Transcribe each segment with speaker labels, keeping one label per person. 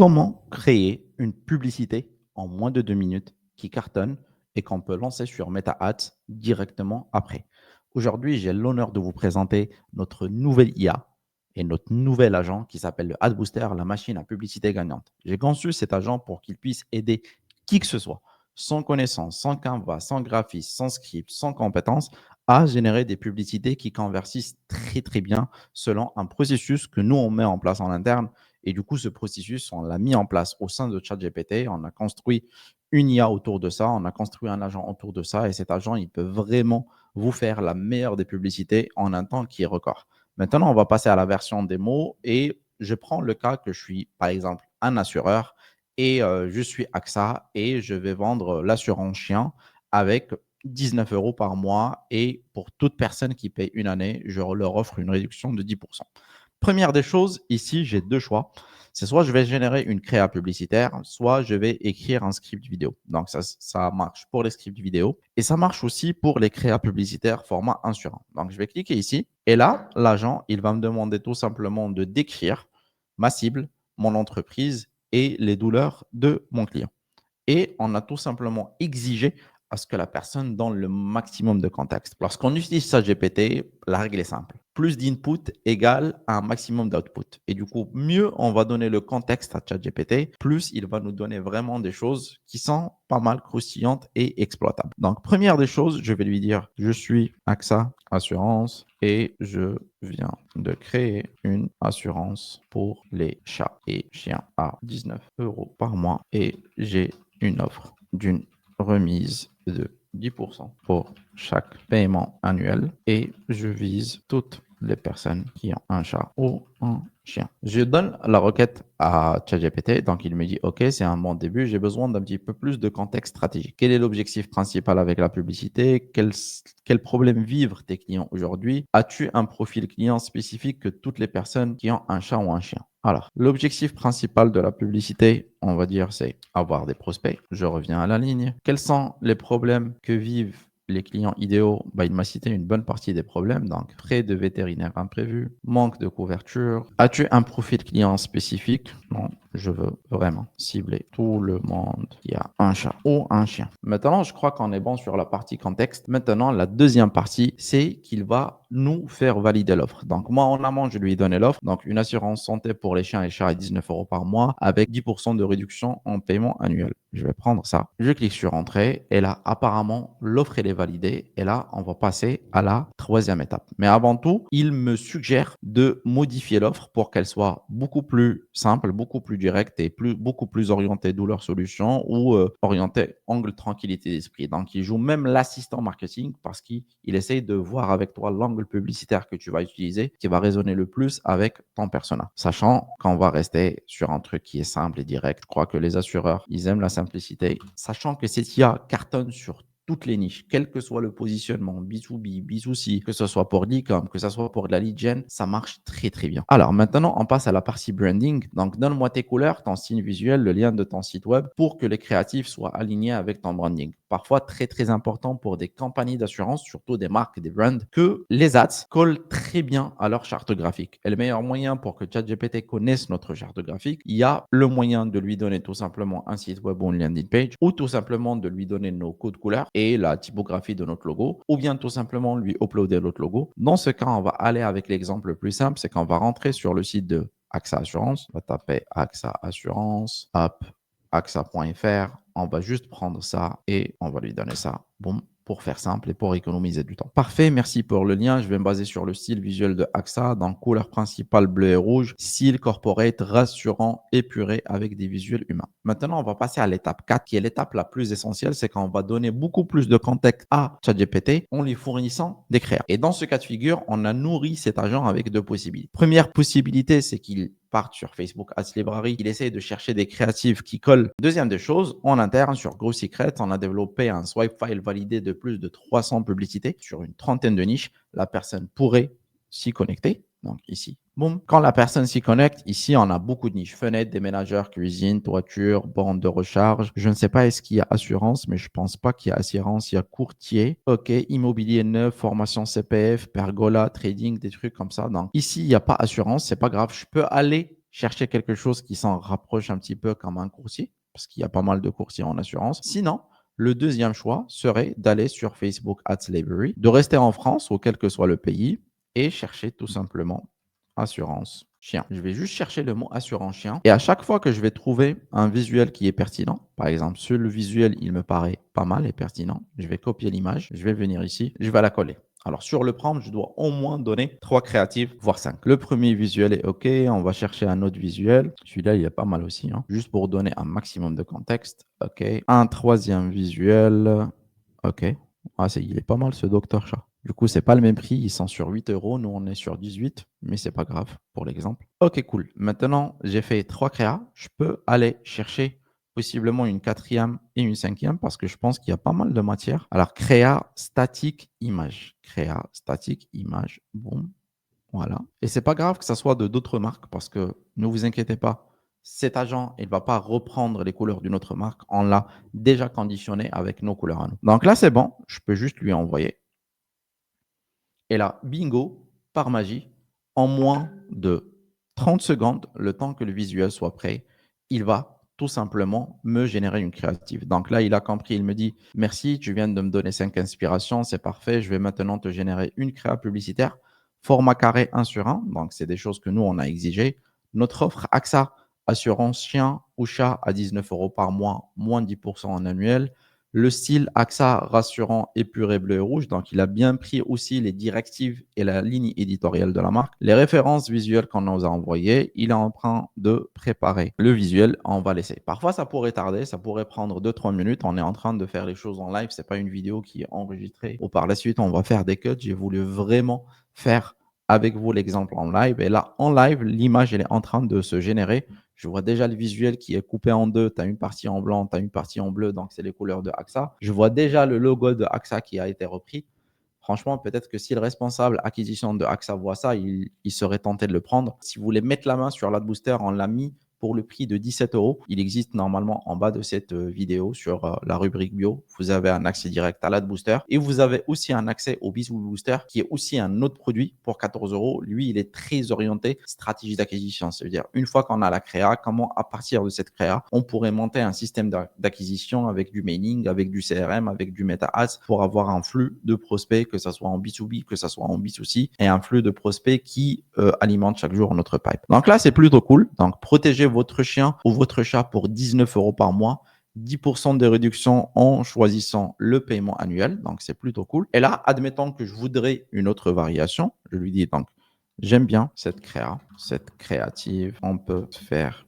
Speaker 1: Comment créer une publicité en moins de 2 minutes qui cartonne et qu'on peut lancer sur Meta Ads directement après? Aujourd'hui, j'ai l'honneur de vous présenter notre nouvelle IA et notre nouvel agent qui s'appelle le Ad Booster, la machine à publicité gagnante. J'ai conçu cet agent pour qu'il puisse aider qui que ce soit, sans connaissance, sans Canva, sans graphiste, sans script, sans compétences, à générer des publicités qui conversissent très très bien selon un processus que nous on met en place en interne. Et du coup, ce processus, on l'a mis en place au sein de ChatGPT. On a construit une IA autour de ça. On a construit un agent autour de ça. Et cet agent, il peut vraiment vous faire la meilleure des publicités en un temps qui est record. Maintenant, on va passer à la version démo. Et je prends le cas que je suis, par exemple, un assureur et je suis AXA et je vais vendre l'assurance chien avec 19 euros par mois. Et pour toute personne qui paye une année, je leur offre une réduction de 10%. Première des choses, ici, j'ai deux choix. C'est soit je vais générer une créa publicitaire, soit je vais écrire un script vidéo. Donc, ça marche pour les scripts vidéo et ça marche aussi pour les créas publicitaires format 1 sur 1. Donc, je vais cliquer ici et là, l'agent, il va me demander tout simplement de décrire ma cible, mon entreprise et les douleurs de mon client. Et on a tout simplement exigé à ce que la personne donne le maximum de contexte. Lorsqu'on utilise ChatGPT, la règle est simple. Plus d'input égale un maximum d'output. Et du coup, mieux on va donner le contexte à ChatGPT, plus il va nous donner vraiment des choses qui sont pas mal croustillantes et exploitables. Donc, première des choses, je vais lui dire, je suis AXA Assurance et je viens de créer une assurance pour les chats et chiens à 19 euros par mois et j'ai une offre d'une remise de 10% pour chaque paiement annuel et je vise toutes les personnes qui ont un chat ou un chien. Je donne la requête à ChatGPT, donc il me dit OK, c'est un bon début, j'ai besoin d'un petit peu plus de contexte stratégique. Quel est l'objectif principal avec la publicité? Quel problème vivent tes clients aujourd'hui? As-tu un profil client spécifique que toutes les personnes qui ont un chat ou un chien? Alors, l'objectif principal de la publicité, on va dire, c'est avoir des prospects. Je reviens à la ligne. Quels sont les problèmes que vivent les clients idéaux? Il m'a cité une bonne partie des problèmes, donc frais de vétérinaire imprévus, manque de couverture. As-tu un profil client spécifique? Non, je veux vraiment cibler tout le monde qui a un chat ou un chien. Maintenant, je crois qu'on est bon sur la partie contexte. Maintenant, la deuxième partie, c'est qu'il va nous faire valider l'offre. Donc, moi, en amont, je lui ai donné l'offre. Donc, une assurance santé pour les chiens et chats à 19 euros par mois avec 10% de réduction en paiement annuel. Je vais prendre ça. Je clique sur Entrée et là, apparemment, l'offre, elle est validée. Et là, on va passer à la troisième étape. Mais avant tout, il me suggère de modifier l'offre pour qu'elle soit beaucoup plus simple, beaucoup plus directe et beaucoup plus orientée douleur solution ou orientée angle tranquillité d'esprit. Donc, il joue même l'assistant marketing parce qu'il essaye de voir avec toi l'angle publicitaire que tu vas utiliser qui va résonner le plus avec ton persona. Sachant qu'on va rester sur un truc qui est simple et direct. Je crois que les assureurs, ils aiment la simplicité. Sachant que cette IA cartonne sur toutes les niches, quel que soit le positionnement, B2B, B2C, que ce soit pour l'e-com, que ce soit pour de la lead gen, ça marche très très bien. Alors maintenant, on passe à la partie branding. Donc, donne-moi tes couleurs, ton signe visuel, le lien de ton site web pour que les créatifs soient alignés avec ton branding. Parfois, très très important pour des compagnies d'assurance, surtout des marques et des brands, que les ads collent très bien à leur charte graphique. Et le meilleur moyen pour que ChatGPT connaisse notre charte graphique, il y a le moyen de lui donner tout simplement un site web ou une landing page, ou tout simplement de lui donner nos codes couleurs et la typographie de notre logo, ou bien tout simplement lui uploader notre logo. Dans ce cas, on va aller avec l'exemple le plus simple, c'est qu'on va rentrer sur le site de AXA Assurance, on va taper AXA Assurance, hop, AXA.fr, on va juste prendre ça et on va lui donner ça. Boum, pour faire simple et pour économiser du temps. Parfait, merci pour le lien. Je vais me baser sur le style visuel de AXA, dans couleur principale bleu et rouge, style corporate rassurant, épuré avec des visuels humains. Maintenant, on va passer à l'étape 4, qui est l'étape la plus essentielle, c'est qu'on va donner beaucoup plus de contexte à ChatGPT en lui fournissant des créas. Et dans ce cas de figure, on a nourri cet agent avec deux possibilités. Première possibilité, c'est qu'il parte sur Facebook Ads Library, il essaye de chercher des créatifs qui collent. Deuxième des choses, en interne sur Grow Secret, on a développé un swipe file validé de plus de 300 publicités sur une trentaine de niches. La personne pourrait s'y connecter. Donc ici, boum. Quand la personne s'y connecte, ici, on a beaucoup de niches. Fenêtres, déménageurs, cuisine, toiture, borne de recharge. Je ne sais pas est-ce qu'il y a assurance, mais je pense pas qu'il y a assurance. Il y a courtier, OK, immobilier neuf, formation CPF, pergola, trading, des trucs comme ça. Donc ici, il n'y a pas assurance. C'est pas grave. Je peux aller cherchez quelque chose qui s'en rapproche un petit peu comme un courtier, parce qu'il y a pas mal de courtiers en assurance. Sinon, le deuxième choix serait d'aller sur Facebook Ads Library, de rester en France ou quel que soit le pays et chercher tout simplement assurance chien. Je vais juste chercher le mot assurance chien et à chaque fois que je vais trouver un visuel qui est pertinent, par exemple, sur le visuel, il me paraît pas mal et pertinent, je vais copier l'image, je vais venir ici, je vais la coller. Alors, sur le prompt, je dois au moins donner 3 créatives, voire 5. Le premier visuel est OK. On va chercher un autre visuel. Celui-là, il est pas mal aussi, hein. Juste pour donner un maximum de contexte. OK. Un troisième visuel. OK. Ah, il est pas mal ce Docteur Chat. Du coup, c'est pas le même prix. Ils sont sur 8 euros. Nous, on est sur 18, mais c'est pas grave pour l'exemple. OK, cool. Maintenant, j'ai fait 3 créas. Je peux aller chercher possiblement une quatrième et une cinquième parce que je pense qu'il y a pas mal de matière. Alors, créa statique image. Créa statique image. Bon, voilà. Et c'est pas grave que ça soit de d'autres marques parce que ne vous inquiétez pas. Cet agent, il ne va pas reprendre les couleurs d'une autre marque. On l'a déjà conditionné avec nos couleurs à nous. Donc là, c'est bon. Je peux juste lui envoyer. Et là, bingo, par magie, en moins de 30 secondes, le temps que le visuel soit prêt, il va tout simplement me générer une créative. Donc là, il a compris, il me dit merci, tu viens de me donner 5 inspirations, c'est parfait, je vais maintenant te générer une créa publicitaire, format carré 1 sur 1. Donc, c'est des choses que nous, on a exigées. Notre offre AXA, assurance chien ou chat à 19 euros par mois, moins de 10% en annuel. Le style AXA rassurant, épuré, bleu et rouge. Donc, il a bien pris aussi les directives et la ligne éditoriale de la marque. Les références visuelles qu'on nous a envoyées, il est en train de préparer le visuel. On va laisser. Parfois, ça pourrait tarder, ça pourrait prendre 2-3 minutes. On est en train de faire les choses en live. Ce n'est pas une vidéo qui est enregistrée. Ou par la suite, on va faire des cuts. J'ai voulu vraiment faire avec vous l'exemple en live. Et là, en live, l'image, elle est en train de se générer. Je vois déjà le visuel qui est coupé en deux. Tu as une partie en blanc, tu as une partie en bleu. Donc, c'est les couleurs de AXA. Je vois déjà le logo de AXA qui a été repris. Franchement, peut-être que si le responsable acquisition de AXA voit ça, il serait tenté de le prendre. Si vous voulez mettre la main sur l'AdBooster, on l'a mis pour le prix de 17 euros. Il existe normalement en bas de cette vidéo sur la rubrique bio. Vous avez un accès direct à l'AdBooster et vous avez aussi un accès au Bisou Booster qui est aussi un autre produit pour 14 euros. Lui, il est très orienté stratégie d'acquisition. Ça veut dire une fois qu'on a la créa, comment à partir de cette créa, on pourrait monter un système d'acquisition avec du mailing, avec du CRM, avec du Meta Ads pour avoir un flux de prospects, que ce soit en B2B, que ce soit en B2C et un flux de prospects qui alimente chaque jour notre pipe. Donc là, c'est plutôt cool. Donc, protégez votre chien ou votre chat pour 19 euros par mois. 10% de réduction en choisissant le paiement annuel. Donc, c'est plutôt cool. Et là, admettons que je voudrais une autre variation. Je lui dis donc, j'aime bien cette créa, cette créative. On peut faire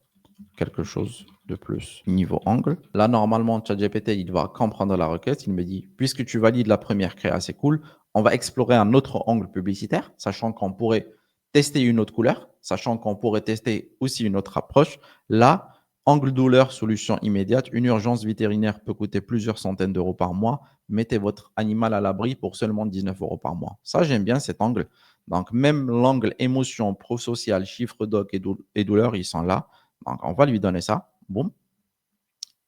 Speaker 1: quelque chose de plus niveau angle. Là, normalement, ChatGPT, il va comprendre la requête. Il me dit, puisque tu valides la première créa, c'est cool. On va explorer un autre angle publicitaire, sachant qu'on pourrait tester une autre couleur, sachant qu'on pourrait tester aussi une autre approche. Là, angle douleur, solution immédiate. Une urgence vétérinaire peut coûter plusieurs centaines d'euros par mois. Mettez votre animal à l'abri pour seulement 19 euros par mois. Ça, j'aime bien cet angle. Donc, même l'angle émotion, pro-social, chiffre doc et douleur, ils sont là. Donc, on va lui donner ça. Boum.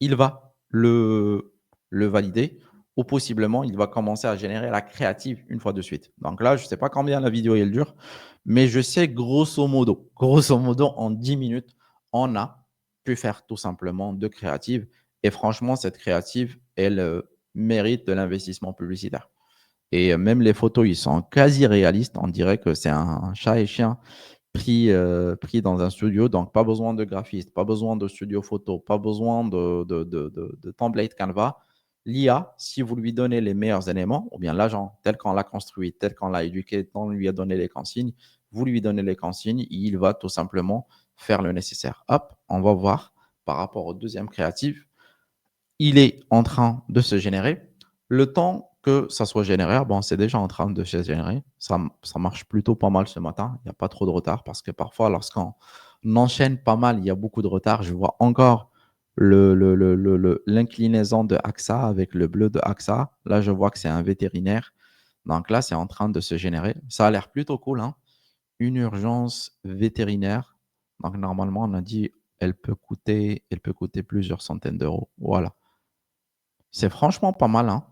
Speaker 1: Il va le valider ou possiblement, il va commencer à générer la créative une fois de suite. Donc là, je ne sais pas combien la vidéo elle dure, mais je sais grosso modo, en 10 minutes, on a pu faire tout simplement de créative. Et franchement, cette créative, elle mérite de l'investissement publicitaire. Et même les photos, ils sont quasi réalistes. On dirait que c'est un chat et chien pris dans un studio. Donc, pas besoin de graphiste, pas besoin de studio photo, pas besoin de template Canva. L'IA, si vous lui donnez les meilleurs éléments, ou bien l'agent tel qu'on l'a construit, tel qu'on l'a éduqué, on lui a donné les consignes, vous lui donnez les consignes, il va tout simplement faire le nécessaire. Hop, on va voir par rapport au deuxième créatif. Il est en train de se générer. Le temps que ça soit généré, bon, c'est déjà en train de se générer. Ça marche plutôt pas mal ce matin. Il n'y a pas trop de retard parce que parfois, lorsqu'on enchaîne pas mal, il y a beaucoup de retard. Je vois encore l'inclinaison de AXA avec le bleu de AXA. Là, je vois que c'est un vétérinaire. Donc là, c'est en train de se générer. Ça a l'air plutôt cool, hein. Une urgence vétérinaire. Donc normalement, on a dit elle peut coûter plusieurs centaines d'euros. Voilà. C'est franchement pas mal, hein.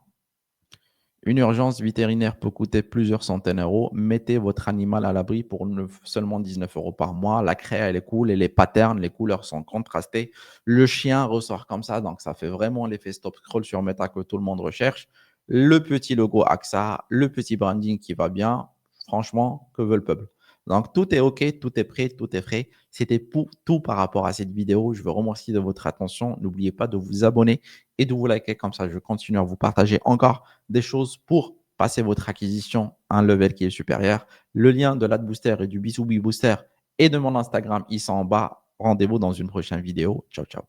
Speaker 1: Une urgence vétérinaire peut coûter plusieurs centaines d'euros. Mettez votre animal à l'abri pour seulement 19 euros par mois. La craie, elle est cool et les patterns, les couleurs sont contrastées. Le chien ressort comme ça, donc ça fait vraiment l'effet stop scroll sur Meta que tout le monde recherche. Le petit logo AXA, le petit branding qui va bien. Franchement, que veut le peuple? Donc tout est OK, tout est prêt, tout est frais. C'était pour tout par rapport à cette vidéo. Je vous remercie de votre attention. N'oubliez pas de vous abonner et de vous liker, comme ça je continue à vous partager encore des choses pour passer votre acquisition à un level qui est supérieur. Le lien de l'AdBooster et du Bisoubi Booster et de mon Instagram, ils sont en bas. Rendez-vous dans une prochaine vidéo. Ciao, ciao.